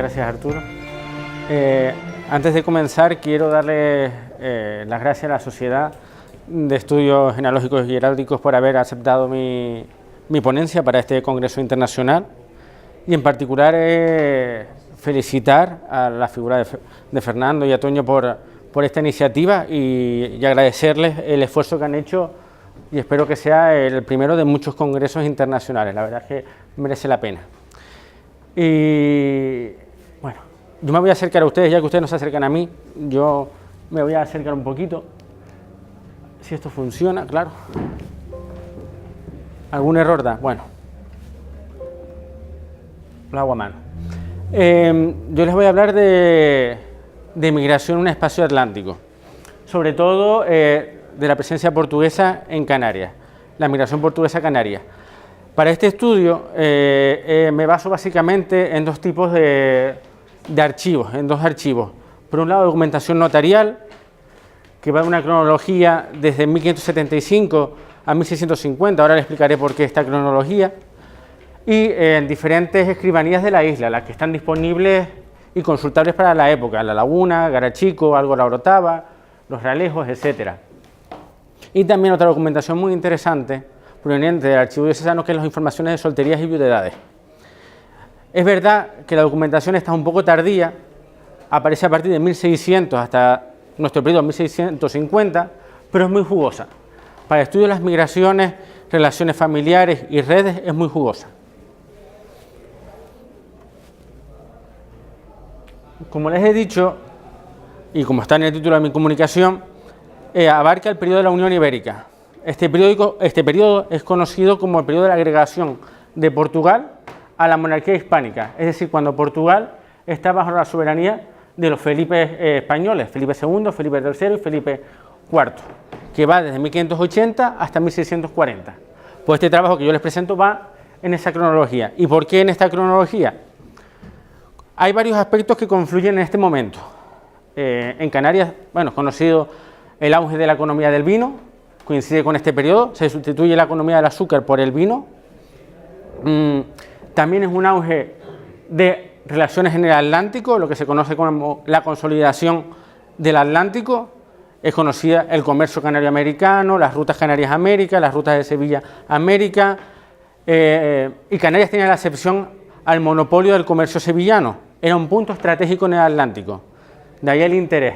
gracias, Arturo. Antes de comenzar, quiero darle las gracias a la Sociedad de Estudios Genealógicos y Heráldicos por haber aceptado mi ponencia para este Congreso Internacional y en particular felicitar a la figura de Fernando y a Toño por esta iniciativa y agradecerles el esfuerzo que han hecho y espero que sea el primero de muchos congresos internacionales. La verdad es que merece la pena. Y bueno, yo me voy a acercar a ustedes, ya que ustedes no se acercan a mí, yo me voy a acercar un poquito. Si esto funciona, claro. ¿Algún error da? Bueno, lo hago a mano. Yo les voy a hablar de migración en un espacio atlántico, sobre todo de la presencia portuguesa en Canarias, la migración portuguesa canaria. Para este estudio me baso básicamente en dos tipos de archivos, en dos archivos. Por un lado, documentación notarial, que va de una cronología desde 1575 a 1650, ahora les explicaré por qué esta cronología, y en diferentes escribanías de la isla, las que están disponibles y consultables para la época, La Laguna, Garachico, Algo la Orotava, Los Realejos, etc. Y también otra documentación muy interesante, proveniente del Archivo Diocesano, que es las informaciones de solterías y viudedades. Es verdad que la documentación está un poco tardía, aparece a partir de 1600 hasta nuestro periodo 1650, pero es muy jugosa. Para el estudio de las migraciones, relaciones familiares y redes es muy jugosa. Como les he dicho, y como está en el título de mi comunicación, abarca el periodo de la Unión Ibérica. Este periodo es conocido como el periodo de la agregación de Portugal a la monarquía hispánica, es decir, cuando Portugal está bajo la soberanía de los Felipe españoles, Felipe II, Felipe III y Felipe IV, que va desde 1580 hasta 1640. Pues este trabajo que yo les presento va en esa cronología. ¿Y por qué en esta cronología? Hay varios aspectos que confluyen en este momento. En Canarias, bueno, conocido el auge de la economía del vino, coincide con este periodo, se sustituye la economía del azúcar por el vino. También es un auge de relaciones en el Atlántico, lo que se conoce como la consolidación del Atlántico. Es conocida el comercio canario-americano, las rutas Canarias-América, las rutas de Sevilla-América, y Canarias tenía la excepción al monopolio del comercio sevillano. Era un punto estratégico en el Atlántico, de ahí el interés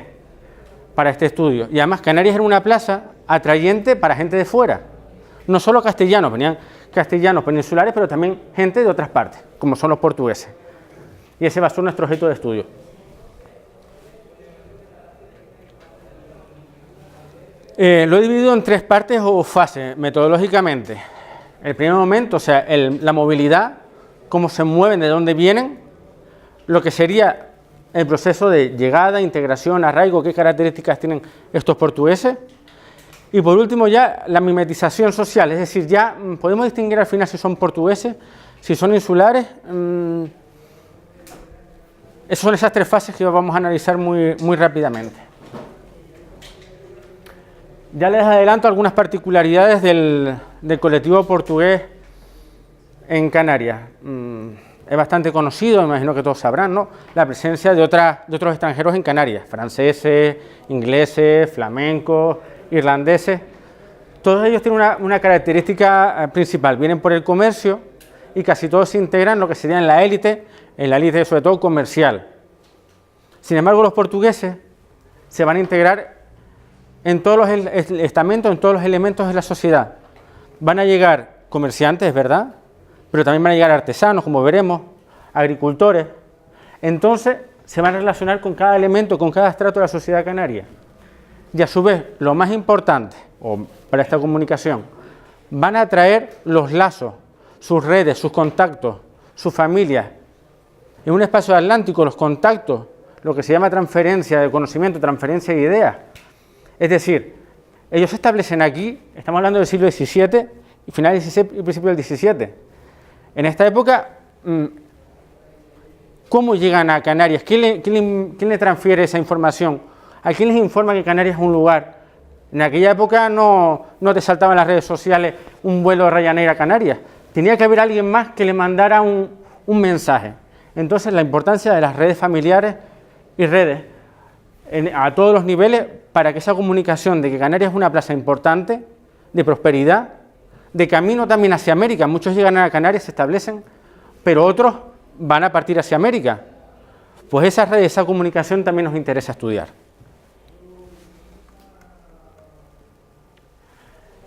para este estudio. Y además Canarias era una plaza atrayente para gente de fuera, no solo castellanos, venían castellanos peninsulares, pero también gente de otras partes, como son los portugueses. Y ese va a ser nuestro objeto de estudio. Lo he dividido en tres partes o fases, metodológicamente. El primer momento, o sea, la movilidad, cómo se mueven, de dónde vienen, lo que sería el proceso de llegada, integración, arraigo, qué características tienen estos portugueses. Y por último ya la mimetización social, es decir, ya podemos distinguir al final si son portugueses, si son insulares. Esas son esas tres fases que vamos a analizar muy rápidamente. Ya les adelanto algunas particularidades del colectivo portugués en Canarias. Es bastante conocido, me imagino que todos sabrán, ¿no?, la presencia de otros extranjeros en Canarias, franceses, ingleses, flamencos, irlandeses. Todos ellos tienen una característica principal, vienen por el comercio y casi todos se integran en lo que sería en la élite sobre todo comercial. Sin embargo, los portugueses se van a integrar en todos los estamentos, en todos los elementos de la sociedad. Van a llegar comerciantes, es verdad, pero también van a llegar artesanos, como veremos, agricultores. Entonces, se van a relacionar con cada elemento, con cada estrato de la sociedad canaria. Y a su vez, lo más importante, para esta comunicación, van a traer los lazos, sus redes, sus contactos, sus familias. En un espacio atlántico, los contactos, lo que se llama transferencia de conocimiento, transferencia de ideas. Es decir, ellos se establecen aquí, estamos hablando del siglo XVII, final del XVI y principio del XVII. En esta época, ¿cómo llegan a Canarias? ¿Quién le transfiere esa información? ¿A quién les informa que Canarias es un lugar? En aquella época no te saltaba en las redes sociales un vuelo de Ryanair a Canarias. Tenía que haber alguien más que le mandara un mensaje. Entonces, la importancia de las redes familiares y redes a todos los niveles para que esa comunicación de que Canarias es una plaza importante, de prosperidad, de camino también hacia América. Muchos llegan a Canarias, se establecen, pero otros van a partir hacia América. Pues esa red, esa comunicación también nos interesa estudiar.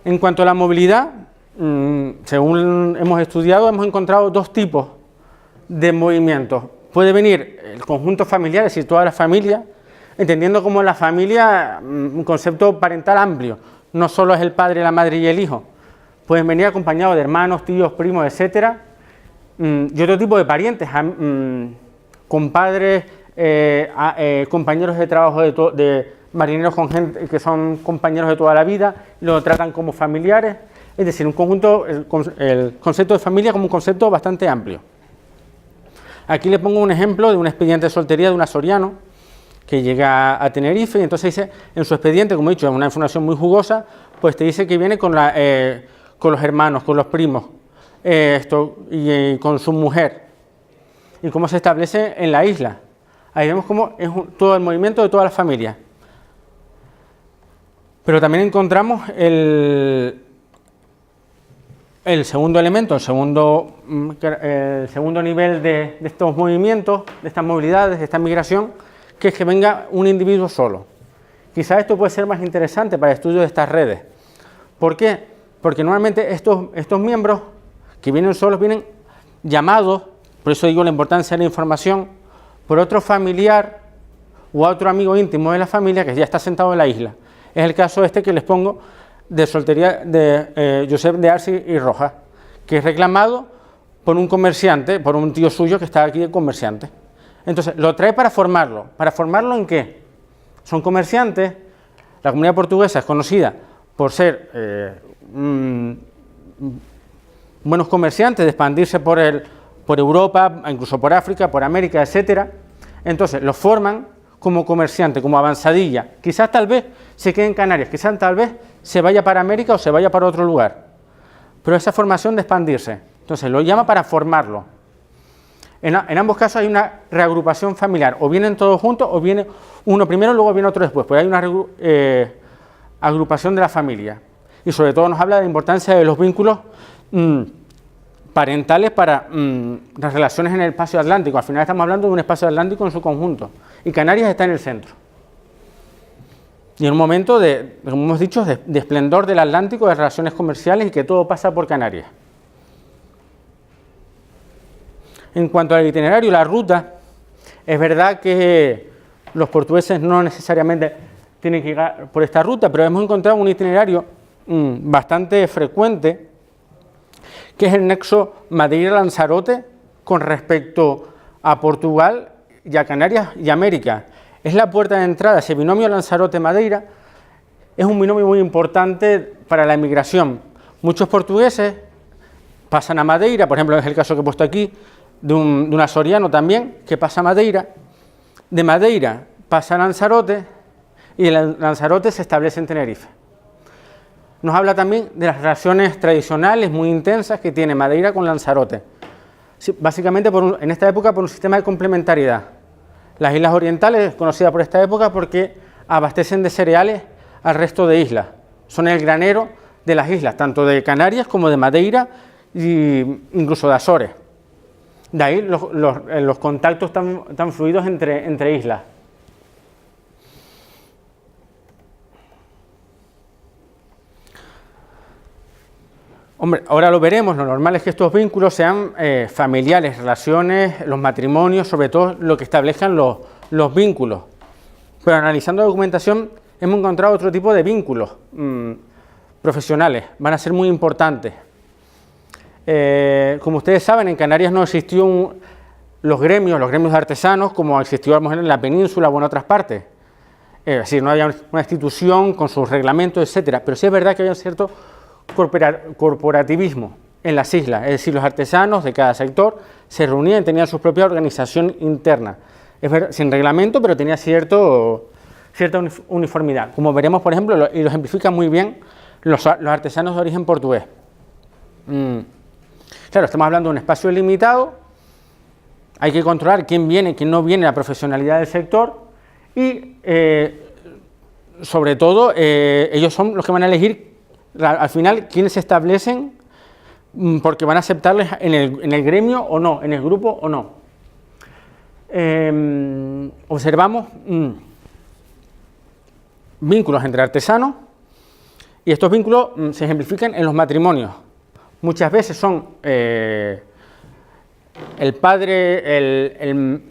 En cuanto a la movilidad, según hemos estudiado, hemos encontrado dos tipos de movimientos. Puede venir el conjunto familiar, es decir, toda la familia, entendiendo como la familia un concepto parental amplio. No solo es el padre, la madre y el hijo. Pueden venir acompañados de hermanos, tíos, primos, etcétera, y otro tipo de parientes, compadres, compañeros de trabajo de marineros con gente que son compañeros de toda la vida, lo tratan como familiares, es decir, un conjunto, el concepto de familia como un concepto bastante amplio. Aquí le pongo un ejemplo de un expediente de soltería de un azoriano que llega a Tenerife y entonces dice, en su expediente, como he dicho, es una información muy jugosa, pues te dice que viene con los hermanos, con los primos, y con su mujer, y cómo se establece en la isla. Ahí vemos cómo es todo el movimiento de toda la familia. Pero también encontramos el segundo elemento, el segundo nivel de estos movimientos, de estas movilidades, de esta migración, que es que venga un individuo solo. Quizás esto puede ser más interesante para el estudio de estas redes. ¿Por qué? Porque normalmente estos miembros que vienen solos vienen llamados, por eso digo la importancia de la información, por otro familiar o a otro amigo íntimo de la familia que ya está sentado en la isla. Es el caso este que les pongo de soltería de Josep de Arce y Rojas, que es reclamado por un comerciante, por un tío suyo que está aquí de comerciante. Entonces, lo trae para formarlo. ¿Para formarlo en qué? Son comerciantes, la comunidad portuguesa es conocida por ser buenos comerciantes, de expandirse por Europa, incluso por África, por América, etcétera. Entonces, los forman como comerciante, como avanzadilla. Quizás tal vez se quede en Canarias, quizás tal vez se vaya para América o se vaya para otro lugar. Pero esa formación de expandirse, entonces lo llama para formarlo. En ambos casos hay una reagrupación familiar, o vienen todos juntos o viene uno primero, luego viene otro después, pues hay una agrupación de la familia. Y sobre todo nos habla de la importancia de los vínculos parentales para las relaciones en el espacio atlántico. Al final estamos hablando de un espacio atlántico en su conjunto, y Canarias está en el centro. Y en un momento como hemos dicho, de esplendor del Atlántico, de relaciones comerciales y que todo pasa por Canarias. En cuanto al itinerario, la ruta, es verdad que los portugueses no necesariamente tienen que llegar por esta ruta, pero hemos encontrado un itinerario bastante frecuente, que es el nexo Madeira-Lanzarote con respecto a Portugal y a Canarias y América. Es la puerta de entrada, ese binomio Lanzarote-Madeira es un binomio muy importante para la emigración. Muchos portugueses pasan a Madeira, por ejemplo, es el caso que he puesto aquí, de un azoriano también, que pasa a Madeira. De Madeira pasa a Lanzarote y el Lanzarote se establece en Tenerife. Nos habla también de las relaciones tradicionales muy intensas que tiene Madeira con Lanzarote. Sí, básicamente en esta época por un sistema de complementariedad. Las islas orientales, conocidas por esta época porque abastecen de cereales al resto de islas. Son el granero de las islas, tanto de Canarias como de Madeira e incluso de Azores. De ahí los contactos tan fluidos entre islas. Hombre, ahora lo veremos, lo normal es que estos vínculos sean familiares, relaciones, los matrimonios, sobre todo lo que establezcan los vínculos. Pero analizando la documentación hemos encontrado otro tipo de vínculos profesionales, van a ser muy importantes. Como ustedes saben, en Canarias no existió los gremios de artesanos como existió a lo mejor en la península o en otras partes. Es decir, no había una institución con sus reglamentos, etcétera. Pero sí es verdad que había un cierto corporativismo en las islas, es decir, los artesanos de cada sector se reunían y tenían su propia organización interna, es verdad, sin reglamento, pero tenía cierta uniformidad, como veremos, por ejemplo, y lo ejemplifican muy bien los artesanos de origen portugués. Claro, estamos hablando de un espacio limitado, hay que controlar quién viene, quién no viene, la profesionalidad del sector y, sobre todo, ellos son los que van a elegir al final quiénes se establecen porque van a aceptarles en el gremio o no, en el grupo o no. Observamos vínculos entre artesanos y estos vínculos se ejemplifican en los matrimonios. Muchas veces son el padre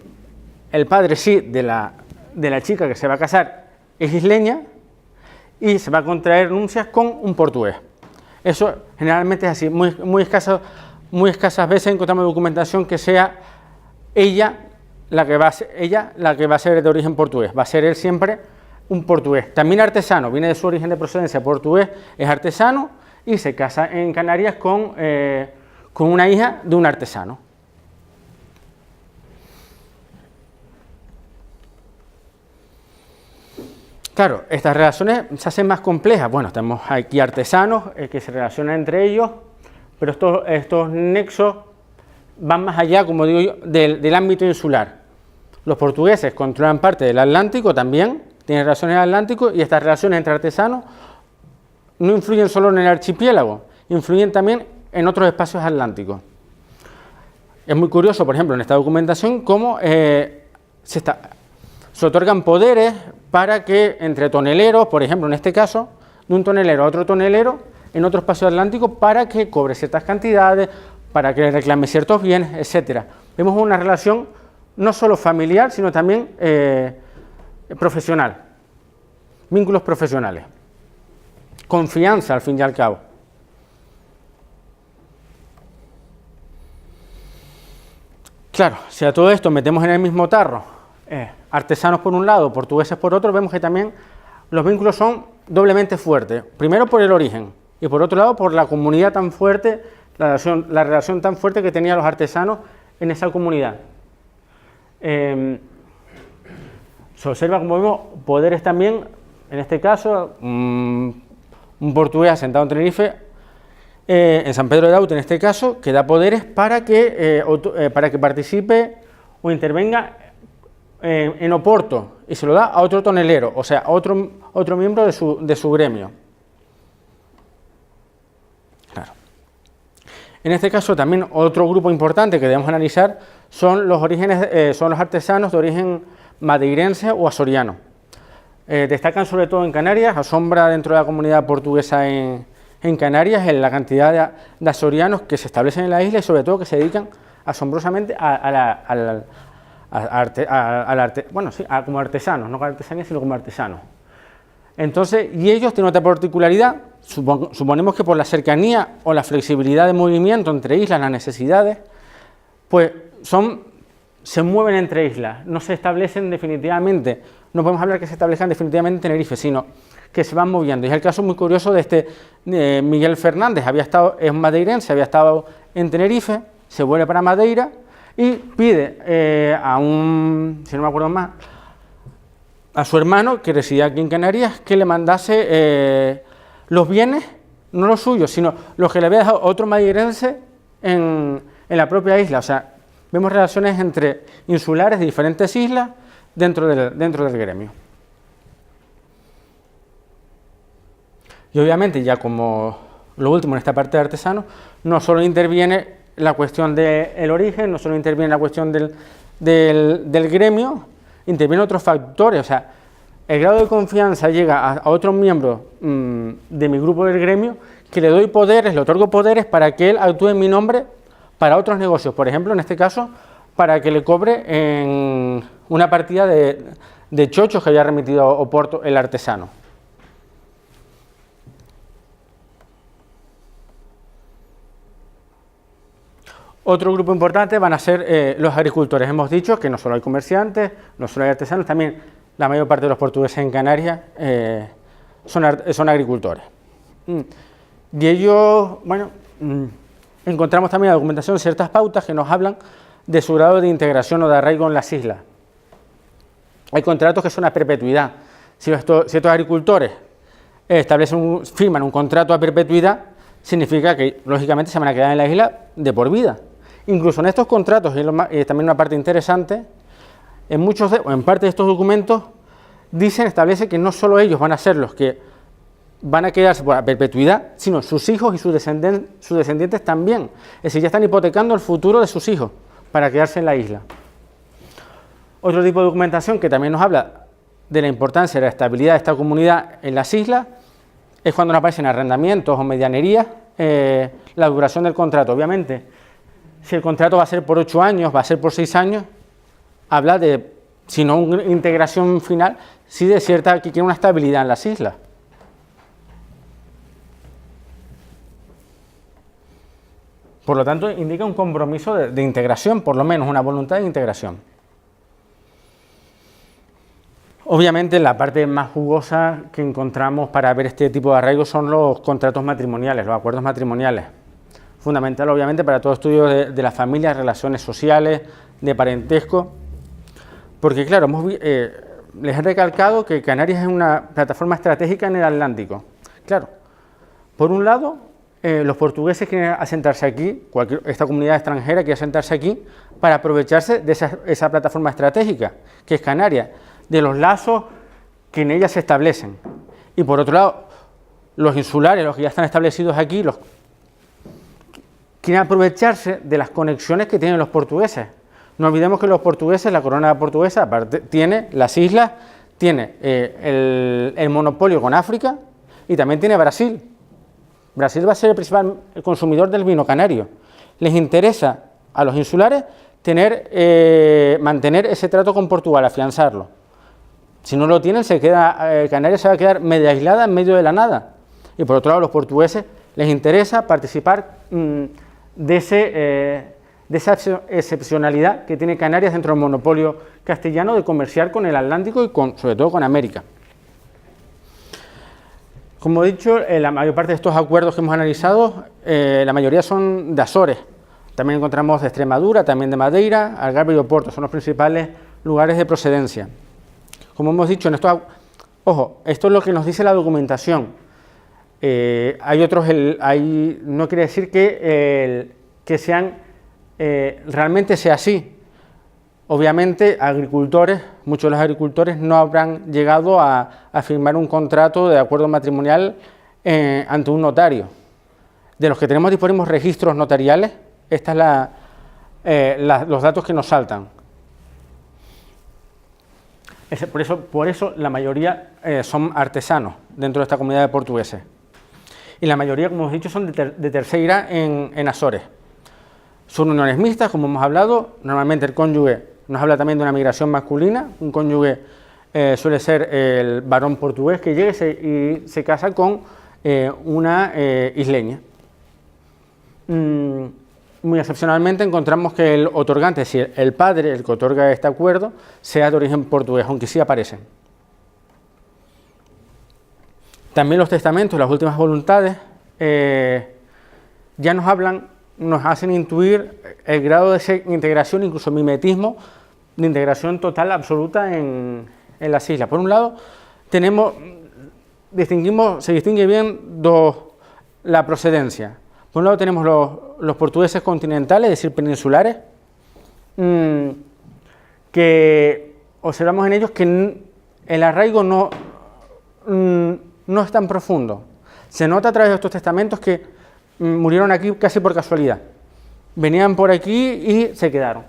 sí de la chica que se va a casar es isleña y se va a contraer nupcias con un portugués. Eso generalmente es así, muy escasas veces encontramos documentación que sea ella la que va a ser de origen portugués, va a ser él siempre un portugués. También artesano, viene de su origen de procedencia portugués, es artesano y se casa en Canarias con una hija de un artesano. Claro, estas relaciones se hacen más complejas. Bueno, tenemos aquí artesanos que se relacionan entre ellos, pero estos nexos van más allá, como digo yo, del ámbito insular. Los portugueses controlan parte del Atlántico también, tienen relaciones en el Atlántico, y estas relaciones entre artesanos no influyen solo en el archipiélago, influyen también en otros espacios atlánticos. Es muy curioso, por ejemplo, en esta documentación, cómo se otorgan poderes para que entre toneleros, por ejemplo, en este caso, de un tonelero a otro tonelero, en otro espacio atlántico, para que cobre ciertas cantidades, para que le reclame ciertos bienes, etc. Vemos una relación no solo familiar, sino también profesional, vínculos profesionales, confianza al fin y al cabo. Claro, si a todo esto metemos en el mismo tarro artesanos por un lado, portugueses por otro, vemos que también los vínculos son doblemente fuertes. Primero por el origen y por otro lado por la comunidad tan fuerte, la relación tan fuerte que tenían los artesanos en esa comunidad. Se observa, como vemos, poderes también, en este caso, un portugués asentado en Tenerife, en San Pedro de Daute en este caso, que da poderes para que participe o intervenga en Oporto, y se lo da a otro tonelero, o sea, a otro miembro de su gremio. Claro. En este caso también otro grupo importante que debemos analizar son los artesanos de origen madeirense o azoriano. Destacan sobre todo en Canarias, asombra dentro de la comunidad portuguesa en Canarias en la cantidad de azorianos que se establecen en la isla y sobre todo que se dedican asombrosamente como artesanos, no como artesanía, sino como artesanos. Entonces, y ellos tienen otra particularidad, suponemos que por la cercanía o la flexibilidad de movimiento entre islas, las necesidades, pues se mueven entre islas, no se establecen definitivamente, no podemos hablar que se establezcan definitivamente en Tenerife, sino que se van moviendo. Y es el caso muy curioso de Miguel Fernández, es madeirense, había estado en Tenerife, se vuelve para Madeira y pide si no me acuerdo más, a su hermano que residía aquí en Canarias que le mandase los bienes, no los suyos, sino los que le había dejado otro madeirense en la propia isla. O sea, vemos relaciones entre insulares de diferentes islas dentro del gremio. Y obviamente, ya como lo último en esta parte de artesanos, no solo interviene la cuestión del origen, no solo interviene la cuestión del gremio, intervienen otros factores. O sea, el grado de confianza llega a otro miembro de mi grupo del gremio que le otorgo poderes para que él actúe en mi nombre para otros negocios. Por ejemplo, en este caso, para que le cobre en una partida de chochos que había remitido a Oporto el artesano. Otro grupo importante van a ser los agricultores. Hemos dicho que no solo hay comerciantes, no solo hay artesanos, también la mayor parte de los portugueses en Canarias son agricultores. Y ellos, encontramos también en la documentación ciertas pautas que nos hablan de su grado de integración o de arraigo en las islas. Hay contratos que son a perpetuidad. Si estos agricultores firman un contrato a perpetuidad, significa que lógicamente se van a quedar en la isla de por vida. Incluso en estos contratos, y también una parte interesante, en parte de estos documentos establece que no solo ellos van a ser los que van a quedarse por la perpetuidad, sino sus hijos y sus descendientes también. Es decir, ya están hipotecando el futuro de sus hijos para quedarse en la isla. Otro tipo de documentación que también nos habla de la importancia de la estabilidad de esta comunidad en las islas es cuando nos aparecen arrendamientos o medianerías, la duración del contrato. Obviamente, si el contrato va a ser por 8 años, va a ser por 6 años, habla de, si no una integración final, sí de cierta que quiere una estabilidad en las islas. Por lo tanto, indica un compromiso de integración, por lo menos una voluntad de integración. Obviamente, la parte más jugosa que encontramos para ver este tipo de arraigo son los contratos matrimoniales, los acuerdos matrimoniales. Fundamental, obviamente, para todo estudio de las familias, relaciones sociales, de parentesco. Porque, claro, les he recalcado que Canarias es una plataforma estratégica en el Atlántico. Claro, por un lado, los portugueses quieren asentarse aquí, esta comunidad extranjera quiere asentarse aquí para aprovecharse de esa plataforma estratégica, que es Canarias, de los lazos que en ella se establecen. Y por otro lado, los insulares, los que ya están establecidos aquí, quieren aprovecharse de las conexiones que tienen los portugueses. No olvidemos que los portugueses, la corona portuguesa, aparte, tiene las islas, tiene el monopolio con África y también tiene Brasil. Brasil va a ser el principal consumidor del vino canario. Les interesa a los insulares mantener ese trato con Portugal, afianzarlo. Si no lo tienen, Canarias se va a quedar medio aislada en medio de la nada. Y por otro lado, a los portugueses les interesa participar de esa excepcionalidad que tiene Canarias dentro del monopolio castellano de comerciar con el Atlántico y sobre todo con América. Como he dicho, la mayor parte de estos acuerdos que hemos analizado, la mayoría son de Azores. También encontramos de Extremadura, también de Madeira, Algarve y Oporto, son los principales lugares de procedencia. Como hemos dicho, ojo, esto es lo que nos dice la documentación. Hay otros, no quiere decir que realmente sea así. Obviamente, muchos de los agricultores no habrán llegado a firmar un contrato de acuerdo matrimonial ante un notario. De los que tenemos disponibles registros notariales, estos los datos que nos saltan. Por eso la mayoría son artesanos dentro de esta comunidad de portugueses. Y la mayoría, como hemos dicho, son de terceira en Azores. Son uniones mixtas, como hemos hablado. Normalmente el cónyuge nos habla también de una migración masculina. Un cónyuge suele ser el varón portugués que llega y se casa con una isleña. Muy excepcionalmente encontramos que el otorgante, es decir, el padre, el que otorga este acuerdo, sea de origen portugués, aunque sí aparecen. También los testamentos, las últimas voluntades, ya nos hacen intuir el grado de integración, incluso mimetismo, de integración total, absoluta en las islas. Por un lado, se distingue bien la procedencia. Por un lado tenemos los portugueses continentales, es decir, peninsulares, que observamos en ellos que el arraigo no es tan profundo. Se nota a través de estos testamentos que murieron aquí casi por casualidad. Venían por aquí y se quedaron.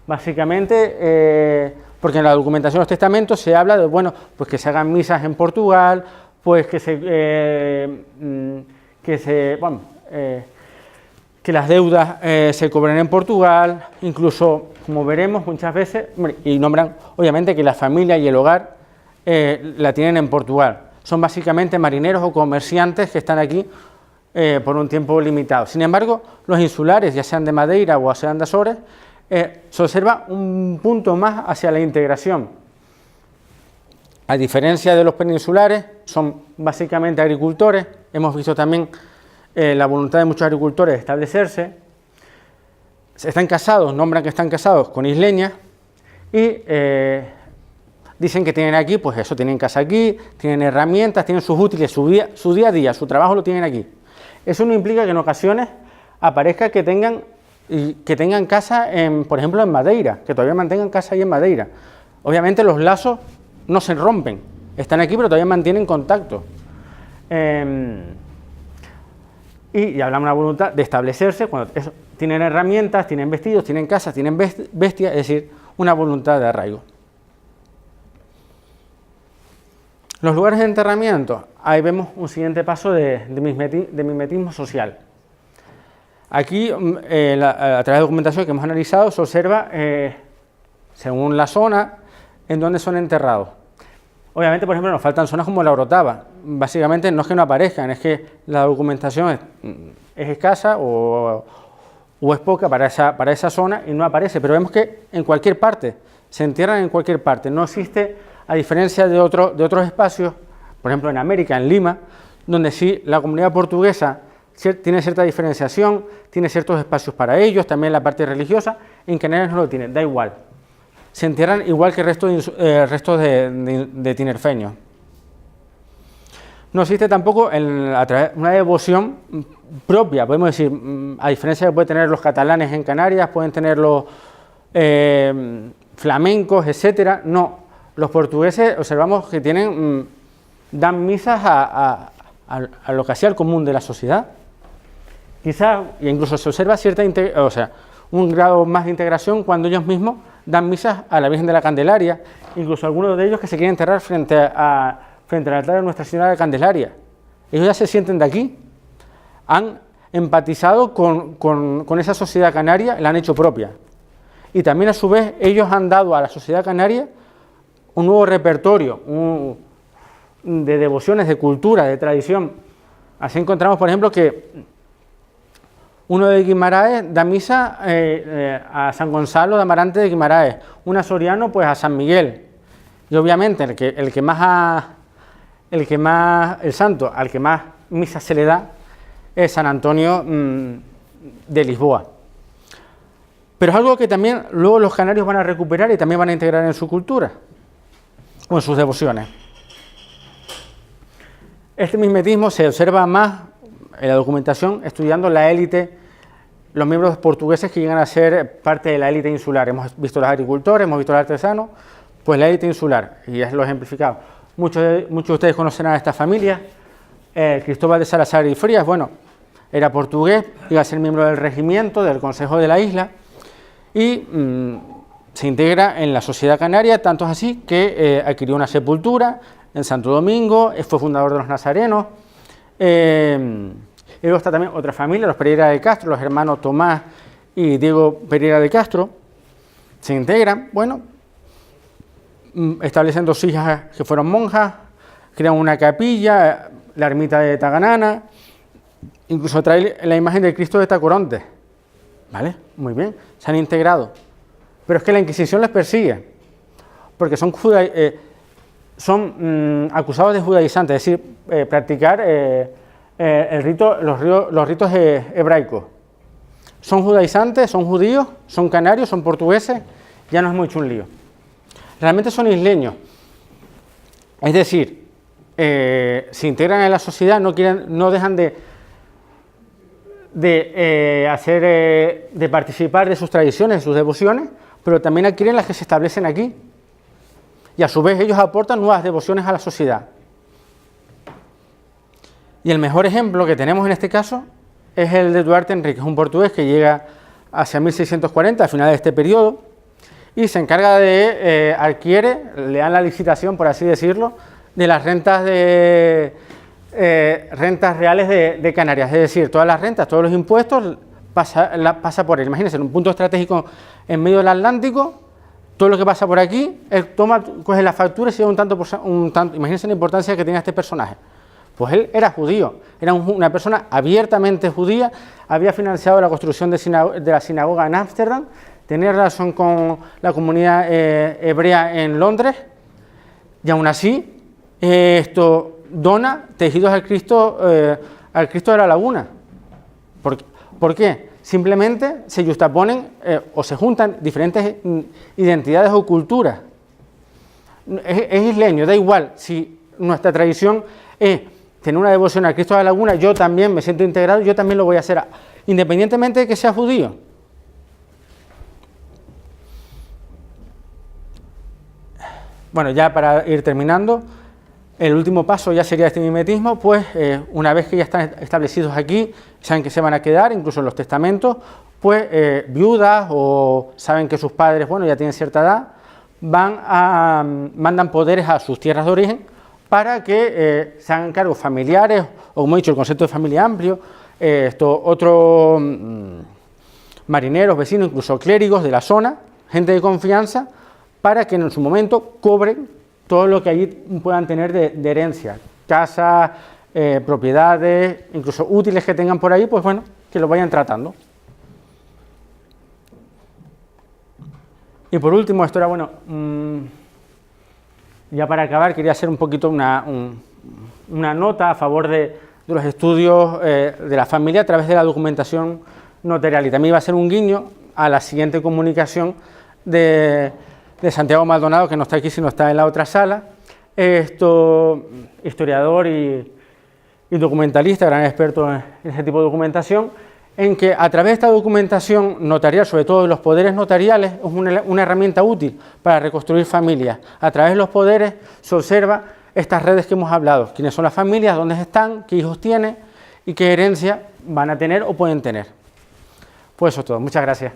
Básicamente, porque en la documentación de los testamentos se habla de, pues que se hagan misas en Portugal, pues que las deudas se cobren en Portugal, incluso, como veremos muchas veces, y nombran obviamente que la familia y el hogar la tienen en Portugal. Son básicamente marineros o comerciantes que están aquí por un tiempo limitado. Sin embargo, los insulares, ya sean de Madeira o sean de Azores, se observa un punto más hacia la integración. A diferencia de los peninsulares, son básicamente agricultores. Hemos visto también la voluntad de muchos agricultores de establecerse. Están casados, nombran que están casados con isleñas y dicen que tienen aquí, pues eso, tienen casa aquí, tienen herramientas, tienen sus útiles, su día a día, su trabajo lo tienen aquí. Eso no implica que en ocasiones aparezca que tengan y que tengan casa, por ejemplo, en Madeira, que todavía mantengan casa ahí en Madeira. Obviamente los lazos no se rompen, están aquí pero todavía mantienen contacto. Y hablamos de una voluntad de establecerse, cuando tienen herramientas, tienen vestidos, tienen casas, tienen bestias, es decir, una voluntad de arraigo. Los lugares de enterramiento, ahí vemos un siguiente paso de mimetismo social. Aquí, a través de documentación que hemos analizado, se observa, según la zona, en donde son enterrados. Obviamente, por ejemplo, nos faltan zonas como la Orotava. Básicamente no es que no aparezcan, es que la documentación es escasa o es poca para esa zona y no aparece. Pero vemos que en cualquier parte, se entierran en cualquier parte. No existe, a diferencia de otros espacios, por ejemplo en América, en Lima, donde sí la comunidad portuguesa tiene cierta diferenciación, tiene ciertos espacios para ellos, también la parte religiosa, en Canarias no lo tienen, da igual. Se entierran igual que el resto de tinerfeños. No existe tampoco una devoción propia, podemos decir, a diferencia que pueden tener los catalanes en Canarias, pueden tener los flamencos, etcétera. No, los portugueses observamos que dan misas a lo que hacía el común de la sociedad. Quizás, incluso se observa un grado más de integración cuando ellos mismos dan misas a la Virgen de la Candelaria, incluso algunos de ellos que se quieren enterrar frente al altar de Nuestra Señora de Candelaria. Ellos ya se sienten de aquí, han empatizado con esa sociedad canaria, la han hecho propia. Y también a su vez ellos han dado a la sociedad canaria un nuevo repertorio de devociones, de cultura, de tradición. Así encontramos, por ejemplo, que uno de Guimaraes da misa a San Gonzalo de Amarante de Guimaraes, un soriano pues a San Miguel, y obviamente el santo al que más misa se le da es San Antonio de Lisboa. Pero es algo que también luego los canarios van a recuperar y también van a integrar en su cultura o en sus devociones. Este mimetismo se observa más en la documentación estudiando la élite, los miembros portugueses que llegan a ser parte de la élite insular. Hemos visto los agricultores, hemos visto los artesanos, pues la élite insular, y es lo ejemplificado. Muchos de ustedes conocerán a esta familia. Cristóbal de Salazar y Frías, bueno, era portugués, iba a ser miembro del regimiento, del Consejo de la Isla, y se integra en la sociedad canaria, tanto es así que adquirió una sepultura en Santo Domingo, fue fundador de los nazarenos. Y luego está también otra familia, los Pereira de Castro, los hermanos Tomás y Diego Pereira de Castro, se integran, bueno, establecen 2 hijas que fueron monjas, crean una capilla, la ermita de Taganana, incluso trae la imagen del Cristo de Tacoronte, ¿vale? Muy bien, se han integrado. Pero es que la Inquisición les persigue, porque son acusados de judaizantes, es decir, practicar los ritos hebraicos. Son judaizantes, son judíos, son canarios, son portugueses, ya nos hemos hecho un lío. Realmente son isleños, es decir, se integran en la sociedad, no dejan de participar de sus tradiciones, de sus devociones, pero también adquieren las que se establecen aquí. Y a su vez ellos aportan nuevas devociones a la sociedad. Y el mejor ejemplo que tenemos en este caso es el de Duarte Enrique, un portugués que llega hacia 1640, al final de este periodo, y se encarga de le dan la licitación, por así decirlo, de las rentas reales de Canarias, es decir, todas las rentas, todos los impuestos pasa por él. Imagínense, en un punto estratégico en medio del Atlántico, todo lo que pasa por aquí, él coge la factura y se lleva un tanto. Imagínense la importancia que tenía este personaje. Pues él era judío, era una persona abiertamente judía, había financiado la construcción de la sinagoga en Ámsterdam, tenía relación con la comunidad hebrea en Londres, y aún así dona tejidos al Cristo de la Laguna. ¿Por qué? Simplemente se justaponen o se juntan diferentes identidades o culturas. Es isleño, da igual si nuestra tradición es tener una devoción al Cristo de la Laguna, yo también me siento integrado, yo también lo voy a hacer, independientemente de que sea judío. bueno, ya para ir terminando, el último paso ya sería este mimetismo, pues una vez que ya están establecidos aquí, saben que se van a quedar, incluso en los testamentos, pues viudas o saben que sus padres, bueno, ya tienen cierta edad, mandan poderes a sus tierras de origen para que se hagan cargos familiares, o como he dicho, el concepto de familia amplio, otros marineros, vecinos, incluso clérigos de la zona, gente de confianza, para que en su momento cobren todo lo que allí puedan tener de herencia, casas, propiedades, incluso útiles que tengan por ahí, pues bueno, que lo vayan tratando. Y por último, esto era, bueno, ya para acabar, quería hacer un poquito una nota a favor de los estudios de la familia a través de la documentación notarial. Y también iba a ser un guiño a la siguiente comunicación de Santiago Maldonado, que no está aquí, sino está en la otra sala, historiador y documentalista, gran experto en ese tipo de documentación, en que a través de esta documentación notarial, sobre todo de los poderes notariales, es una herramienta útil para reconstruir familias. A través de los poderes se observa estas redes que hemos hablado, quiénes son las familias, dónde están, qué hijos tienen y qué herencia van a tener o pueden tener. Pues eso es todo, muchas gracias.